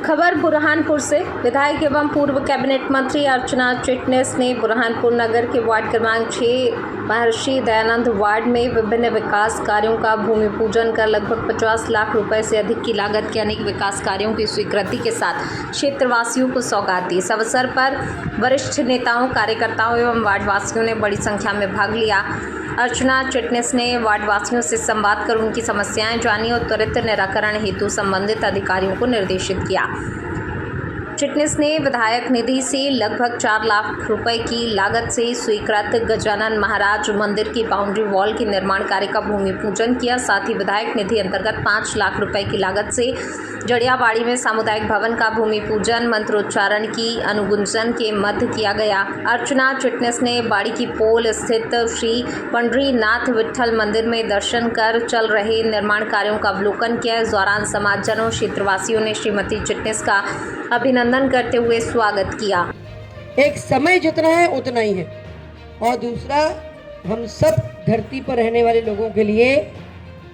खबर बुरहानपुर से। विधायक एवं पूर्व कैबिनेट मंत्री अर्चना चिटनेस ने बुरहानपुर नगर के वार्ड क्रमांक 6 महर्षि दयानंद वार्ड में विभिन्न विकास कार्यों का भूमि पूजन कर लगभग 50 लाख रुपए से अधिक की लागत के अनेक विकास कार्यों की स्वीकृति के साथ क्षेत्रवासियों को सौगात दी। इस अवसर पर वरिष्ठ नेताओं, कार्यकर्ताओं एवं वार्डवासियों ने बड़ी संख्या में भाग लिया। अर्चना चिटनेस ने वार्डवासियों से संवाद कर उनकी समस्याएं जानी और त्वरित निराकरण हेतु संबंधित अधिकारियों को निर्देशित किया। चिटनेस ने विधायक निधि से लगभग 4 लाख रुपए की लागत से स्वीकृत गजानन महाराज मंदिर की बाउंड्री वॉल के निर्माण कार्य का भूमि पूजन किया। साथ ही विधायक निधि अंतर्गत 5 लाख रुपए की लागत से जड़ियाबाड़ी में सामुदायिक भवन का भूमि पूजन मंत्रोच्चारण की अनुगुंजन के मध्य किया गया। अर्चना चिटनेस ने बाड़ी की पोल स्थित श्री पंडरीनाथ विठल मंदिर में दर्शन कर चल रहे निर्माण कार्यों का अवलोकन किया। इस दौरान समाजजनों, क्षेत्रवासियों ने श्रीमती चिटनेस का अभिनंदन करते हुए स्वागत किया। एक समय जितना है उतना ही है, और दूसरा हम सब धरती पर रहने वाले लोगों के लिए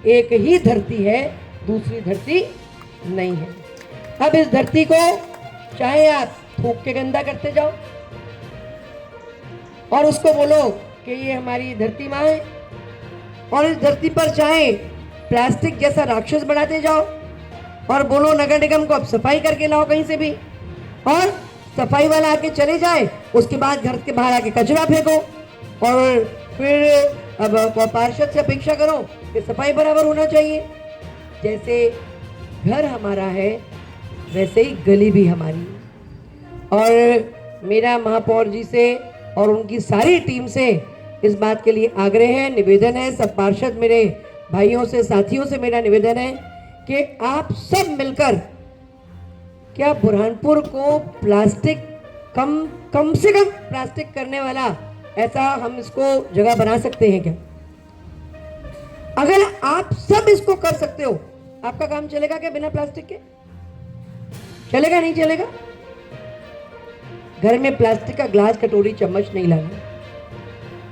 एक ही धरती है, दूसरी धरती नहीं है। अब इस धरती को चाहे आप थूक के गंदा करते जाओ और उसको बोलो कि ये हमारी धरती माँ है, और इस धरती पर चाहे प्लास्टिक जैसा राक्षस बनाते जाओ और बोलो नगर निगम को अब सफाई करके लाओ कहीं से भी, और सफाई वाला आके चले जाए, उसके बाद घर के बाहर आके कचरा फेंको और फिर अब पार्षद से अपेक्षा करो कि सफाई बराबर होना चाहिए। जैसे घर हमारा है वैसे ही गली भी हमारी। और मेरा महापौर जी से और उनकी सारी टीम से इस बात के लिए आग्रह है, निवेदन है, सब पार्षद मेरे भाइयों से, साथियों से मेरा निवेदन है कि आप सब मिलकर क्या बुरहानपुर को प्लास्टिक कम से कम प्लास्टिक करने वाला ऐसा हम इसको जगह बना सकते हैं क्या? अगर आप सब इसको कर सकते हो, आपका काम चलेगा क्या बिना प्लास्टिक के? चलेगा नहीं चलेगा? घर में प्लास्टिक का ग्लास, कटोरी, चम्मच नहीं लाना।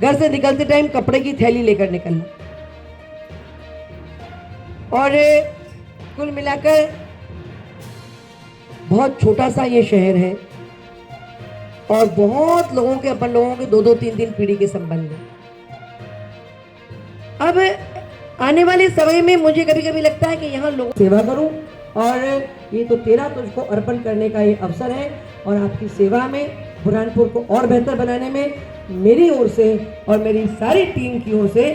घर से निकलते टाइम कपड़े की थैली लेकर निकलना। और कुल मिलाकर बहुत छोटा सा ये शहर है और बहुत लोगों के, अपन लोगों के 2-2, 3-3 पीढ़ी के संबंध है। अब आने वाले समय में मुझे कभी कभी लगता है कि यहाँ लोगों की सेवा करूं, और ये तो तेरा तुझको अर्पण करने का ये अवसर है, और आपकी सेवा में बुरहानपुर को और बेहतर बनाने में मेरी ओर से और मेरी सारी टीम की ओर से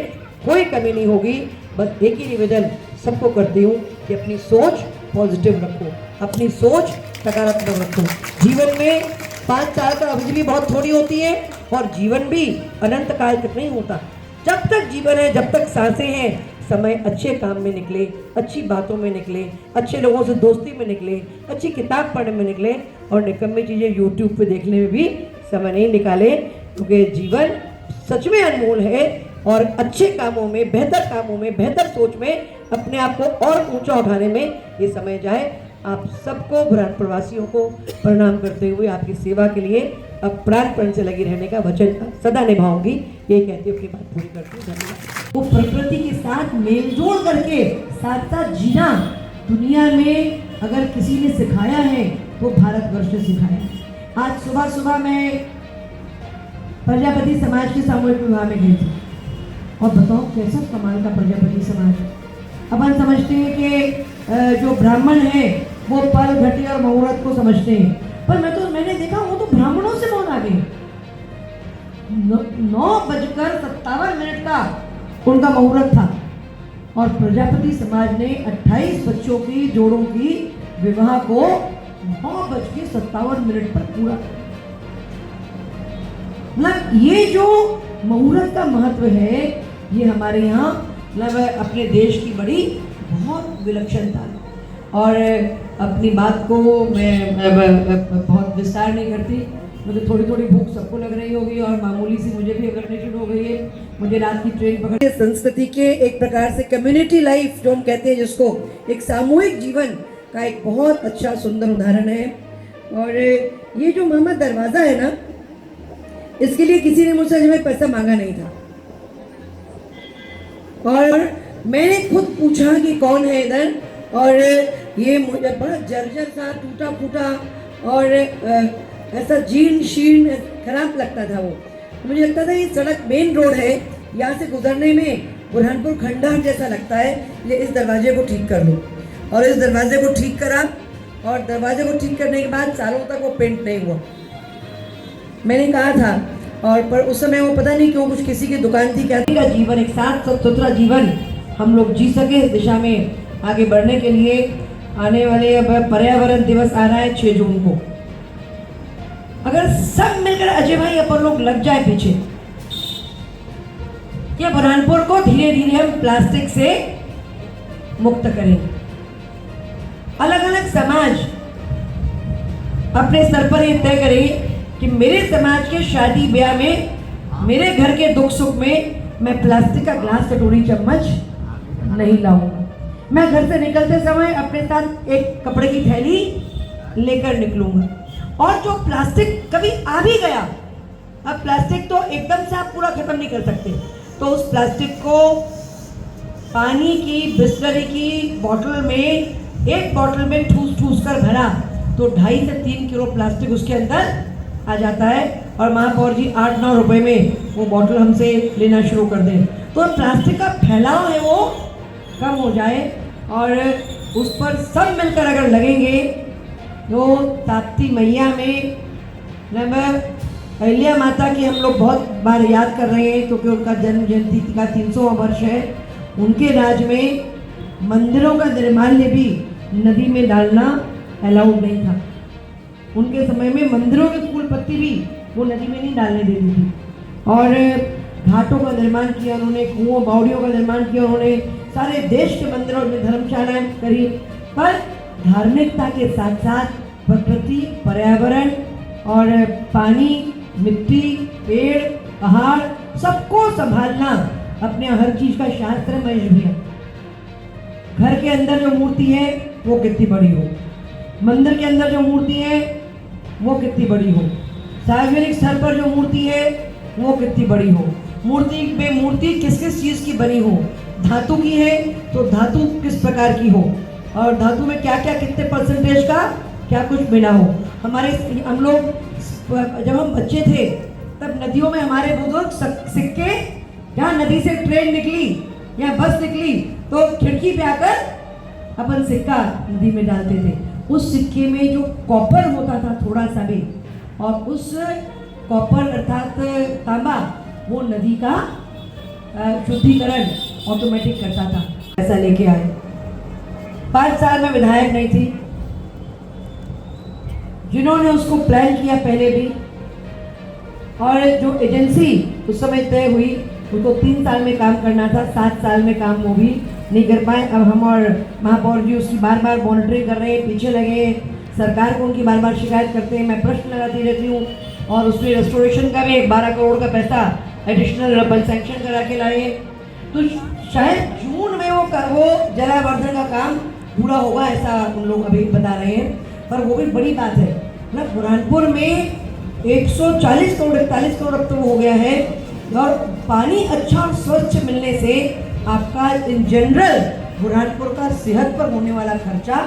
कोई कमी नहीं होगी। बस एक ही निवेदन सबको करती हूँ कि अपनी सोच पॉजिटिव रखो, अपनी सोच सकारात्मक रखो। जीवन में 5 साल का अवधि भी बहुत थोड़ी होती है, और जीवन भी अनंत काल तक नहीं होता। जब तक जीवन है, जब तक सांसें हैं, समय अच्छे काम में निकले, अच्छी बातों में निकले, अच्छे लोगों से दोस्ती में निकले, अच्छी किताब पढ़ने में निकले, और निकम्मी चीज़ें यूट्यूब पे देखने में भी समय नहीं निकाले, क्योंकि जीवन सच में अनमोल है। और अच्छे कामों में, बेहतर कामों में, बेहतर सोच में अपने आप को और ऊंचा उठाने में ये समय जाए। आप सबको, बुरहानपुर वासियों को प्रणाम करते हुए आपकी सेवा के लिए अब प्राणपण से लगी रहने का वचन सदा निभाऊंगी, ये कहते हुए अपनी बात पूरी करती हूँ। धन्यवाद। वो प्रकृति के साथ मेलजोल करके साथ साथ जीना दुनिया में अगर किसी ने सिखाया है तो भारतवर्ष ने सिखाया है। आज सुबह सुबह मैं प्रजापति समाज के सामूहिक विवाह में गई थी, और बताओ कैसा कमाल का प्रजापति समाज है। अपन समझते हैं कि जो ब्राह्मण है वो पल, घटी और मुहूर्त को समझते हैं, पर मैंने देखा वो तो ब्राह्मणों से बहुत आगे। 9:57 का उनका मुहूर्त था, और प्रजापति समाज ने 28 बच्चों की जोड़ों की विवाह को 9:57 पर पूरा। मतलब ये जो मुहूर्त का महत्व है, ये हमारे यहाँ मतलब अपने देश की बड़ी बहुत विलक्षणता है। और अपनी बात को मैं बहुत विस्तार नहीं करती, मुझे थोड़ी थोड़ी भूख सबको लग रही होगी, और मामूली सी मुझे भी लगनी शुरू हो गई है। मुझे रात की ट्रेन पकड़। संस्कृति के एक प्रकार से कम्युनिटी लाइफ जो हम कहते हैं, जिसको एक सामूहिक जीवन का एक बहुत अच्छा सुंदर उदाहरण है। और ये जो मोहम्मद दरवाज़ा है ना, इसके लिए किसी ने मुझसे जो पैसा मांगा नहीं था, और मैंने खुद पूछा कि कौन है इधर, और ये मुझे बड़ा जर्जर सा टूटा फूटा और ऐसा जीर्ण शीर्ण खराब लगता था वो। मुझे लगता था ये सड़क मेन रोड है, यहाँ से गुजरने में बुरहानपुर खंडहर जैसा लगता है, ये इस दरवाजे को ठीक कर लो। और इस दरवाजे को ठीक करा, और दरवाजे को ठीक करने के बाद सालों तक वो पेंट नहीं हुआ। मैंने कहा था, और पर उस समय वो पता नहीं क्यों कुछ किसी की दुकान थी क्या का जीवन, एक साफ सुथरा जीवन हम लोग जी सके इस दिशा में आगे बढ़ने के लिए। आने वाले अब पर्यावरण दिवस आ रहा है 6 जून को। अगर सब मिलकर अजय भाई अपन लोग लग जाए पीछे, ये बुरहानपुर को धीरे धीरे हम प्लास्टिक से मुक्त करेंगे। अलग अलग समाज अपने स्तर पर ये तय करें कि मेरे समाज के शादी ब्याह में, मेरे घर के दुख सुख में मैं प्लास्टिक का ग्लास कटोरी चम्मच नहीं लाऊंगा। मैं घर से निकलते समय अपने साथ एक कपड़े की थैली लेकर निकलूंगा। और जो प्लास्टिक कभी आ भी गया, अब प्लास्टिक तो एकदम से आप पूरा खत्म नहीं कर सकते, तो उस प्लास्टिक को पानी की बिस्लरी की बोतल में, एक बोतल में ठूस कर भरा तो 2.5 से 3 किलो प्लास्टिक उसके अंदर आ जाता है। और महापौर जी 8-9 रुपए में वो बोतल हमसे लेना शुरू कर दें, तो प्लास्टिक का फैलाव है वो कम हो जाए। और उस पर सब मिलकर अगर लगेंगे तो ताप्ती मैया में अहिल्या माता की हम लोग बहुत बार याद कर रहे हैं, क्योंकि उनका जन्म जयंती का 300वां वर्ष है। उनके राज में मंदिरों का निर्माल्य भी नदी में डालना अलाउड नहीं था। उनके समय में मंदिरों की फूल पत्ती भी वो नदी में नहीं डालने देती थी। और घाटों का निर्माण किया उन्होंने, कुओं बावड़ियों का निर्माण किया उन्होंने, सारे देश के मंदिरों में धर्मशालाएं करी। पर धार्मिकता के साथ साथ प्रकृति, पर्यावरण और पानी, मिट्टी, पेड़, पहाड़ सबको संभालना अपने हर चीज का शास्त्र में भी है। घर के अंदर जो मूर्ति है वो कितनी बड़ी हो, मंदिर के अंदर जो मूर्ति है वो कितनी बड़ी हो, सार्वजनिक स्तर पर जो मूर्ति है वो कितनी बड़ी हो, मूर्ति किस किस चीज की बनी हो, धातु की है तो धातु किस प्रकार की हो, और धातु में क्या क्या कितने परसेंटेज का क्या कुछ मिला हो। हम लोग जब हम बच्चे थे तब नदियों में हमारे बुजुर्ग सिक्के, जहाँ नदी से ट्रेन निकली या बस निकली तो खिड़की पे आकर अपन सिक्का नदी में डालते थे। उस सिक्के में जो कॉपर होता था थोड़ा सा भी, और उस कॉपर अर्थात तांबा वो नदी का शुद्धिकरण ऑटोमेटिक करता था। ऐसा लेके आए। 5 साल में विधायक नहीं थी, जिन्होंने उसको प्लान किया पहले भी, और जो एजेंसी उस समय तय हुई उनको 3 साल में काम करना था, 7 साल में काम वो भी नहीं कर पाए। अब हम और महापौर जी उसकी बार बार मॉनिटरिंग कर रहे हैं, पीछे लगे हैं, सरकार को उनकी बार बार शिकायत करते हैं, मैं प्रश्न लगाती रहती हूँ। और उसमें रेस्टोरेशन का भी 12 करोड़ का पैसा एडिशनल बन सैंक्शन करा के लाए हैं। तो शायद जून में वो जलावर्धन का काम पूरा होगा, ऐसा उन लोग अभी बता रहे हैं। पर वो भी बड़ी बात है, मतलब बुरहानपुर में 140 करोड़ 41 करोड़ अब तो हो गया है। और पानी अच्छा और स्वच्छ मिलने से आपका इन जनरल बुरहानपुर का सेहत पर होने वाला खर्चा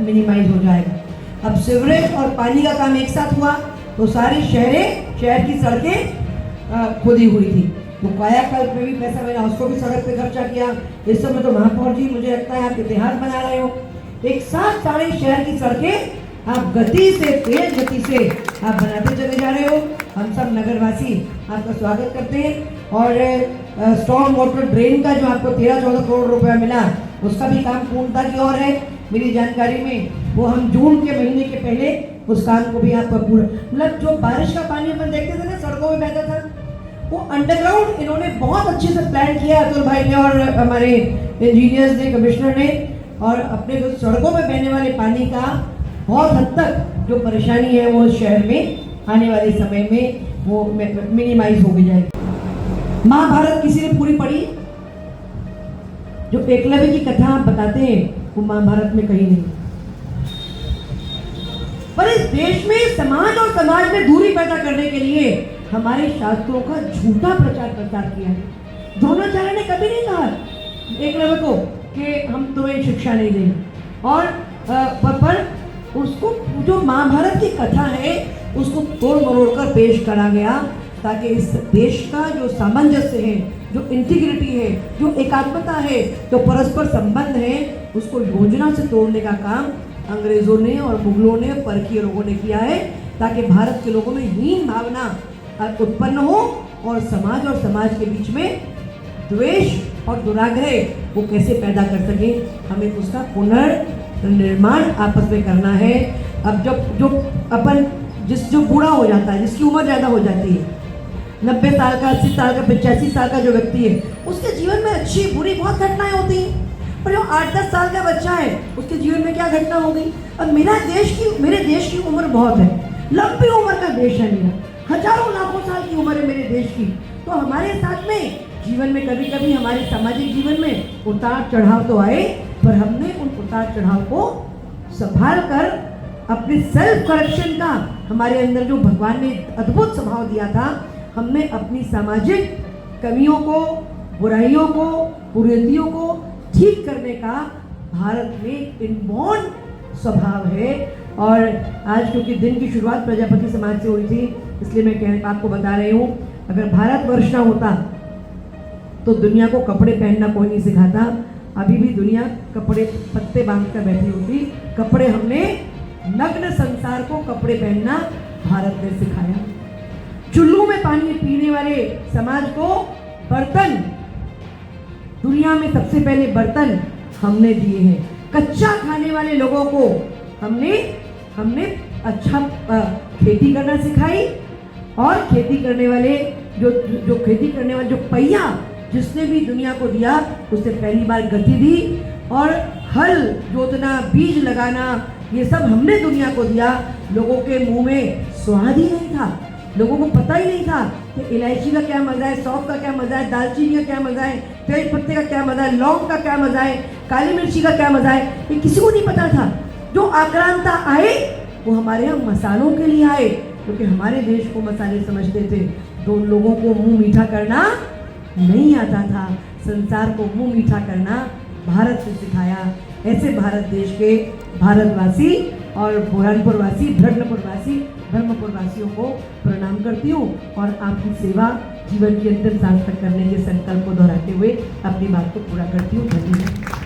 मिनिमाइज हो जाएगा। अब सीवरेज और पानी का काम एक साथ हुआ तो सारी शहर की सड़कें खुदी हुई थी, तो कायाकल्प में भी पैसा मैंने उसको भी सड़क पे खर्चा किया। इस समय तो महापौर जी मुझे लगता है आप इतिहास बना रहे हो। एक साथ सारे शहर की सड़कें आप गति से, तेज गति से आप बनाते चले जा रहे हो। हम सब नगरवासी आपका स्वागत करते हैं। और स्टॉर्म वाटर ड्रेन का जो आपको 13-14 करोड़ रुपया मिला, उसका भी काम पूर्णता की ओर है मेरी जानकारी में। वो हम जून के महीने के पहले उस काम को भी आप पूरा, मतलब जो बारिश का पानी अपन देखते थे ना सड़कों में बहता था, वो अंडरग्राउंड इन्होंने बहुत अच्छे से प्लान किया अतुल भाई ने और हमारे इंजीनियर्स ने, कमिश्नर ने। और अपने जो सड़कों में बहने वाले पानी का बहुत हद तक जो परेशानी है वो शहर में आने वाले समय में वो मिनिमाइज हो भी जाएगी। महाभारत किसी ने पूरी पढ़ी? जो एकलव्य की कथा आप बताते हैं वो महाभारत में कहीं नहीं। पर इस देश में समाज और समाज में दूरी पैदा करने के लिए हमारे शास्त्रों का झूठा प्रचार प्रसार किया है। द्रोणाचार्य ने कभी नहीं कहा एकलव्य को कि हम तुम्हें शिक्षा नहीं देंगे। और पर उसको जो महाभारत की कथा है उसको तोड़ मरोड़ कर पेश करा गया, ताकि इस देश का जो सामंजस्य है, जो इंटीग्रिटी है, जो एकात्मता है, जो परस्पर संबंध है, उसको योजना से तोड़ने का काम अंग्रेजों ने और मुगलों ने, परकीय लोगों ने किया है, ताकि भारत के लोगों में हीन भावना उत्पन्न हो और समाज के बीच में द्वेष और दुराग्रह वो कैसे पैदा कर सके। हमें उसका पुनर्निर्माण आपस में करना है। अब जब जो बूढ़ा हो जाता है, जिसकी उम्र ज़्यादा हो जाती है, 90 साल का, 80 साल का, 85 साल का जो व्यक्ति है, उसके जीवन में अच्छी बुरी बहुत घटनाएं होती हैं। पर जो 8-10 साल का बच्चा है, उसके जीवन में क्या घटना हो गई। अब मेरे देश की उम्र बहुत है, लंबी उम्र का देश है मेरा, हजारों लाखों साल की उम्र है मेरे देश की। तो हमारे साथ में जीवन में कभी कभी हमारे सामाजिक जीवन में उतार चढ़ाव तो आए, पर हमने उन उतार चढ़ाव को संभाल कर अपने सेल्फ करेक्शन का, हमारे अंदर जो भगवान ने अद्भुत स्वभाव दिया था, हमने अपनी सामाजिक कमियों को, बुराइयों को, कुरीतियों को ठीक करने का भारत में इनबॉर्न स्वभाव है। और आज क्योंकि दिन की शुरुआत प्रजापति समाज से हुई थी, इसलिए मैं आपको बता रही हूँ, अगर भारतवर्ष ना होता तो दुनिया को कपड़े पहनना कोई नहीं सिखाता। अभी भी दुनिया कपड़े पत्ते बांध कर बैठी होती। कपड़े हमने, नग्न संसार को कपड़े पहनना भारत ने सिखाया। चुल्लू में पानी पीने वाले समाज को बर्तन, दुनिया में सबसे पहले बर्तन हमने दिए हैं। कच्चा खाने वाले लोगों को हमने अच्छा खेती करना सिखाई, और खेती करने वाले जो पहिया जिसने भी दुनिया को दिया, उसने पहली बार गति दी। और हल जोतना, बीज लगाना, ये सब हमने दुनिया को दिया। लोगों के मुंह में स्वाद ही नहीं था, लोगों को पता ही नहीं था कि इलायची का क्या मज़ा है, सौंफ का क्या मज़ा है, दालचीनी का क्या मज़ा है, तेज पत्ते का क्या मज़ा है, लौंग का क्या मज़ा है, काली मिर्ची का क्या मज़ा है, ये किसी को नहीं पता था। जो आक्रांता आए वो हमारे यहाँ मसालों के लिए आए, क्योंकि हमारे देश को मसाले समझते थे। तो लोगों को मुंह मीठा करना नहीं आता था, संसार को मुंह मीठा करना भारत ने सिखाया। ऐसे भारत देश के भारतवासी और बुरहानपुरवासी, ब्रह्मपुरवासियों को प्रणाम करती हूँ, और आपकी सेवा जीवन की अंतिम सांस तक करने के संकल्प को दोहराते हुए अपनी बात को पूरा करती हूँ। धन्यवाद।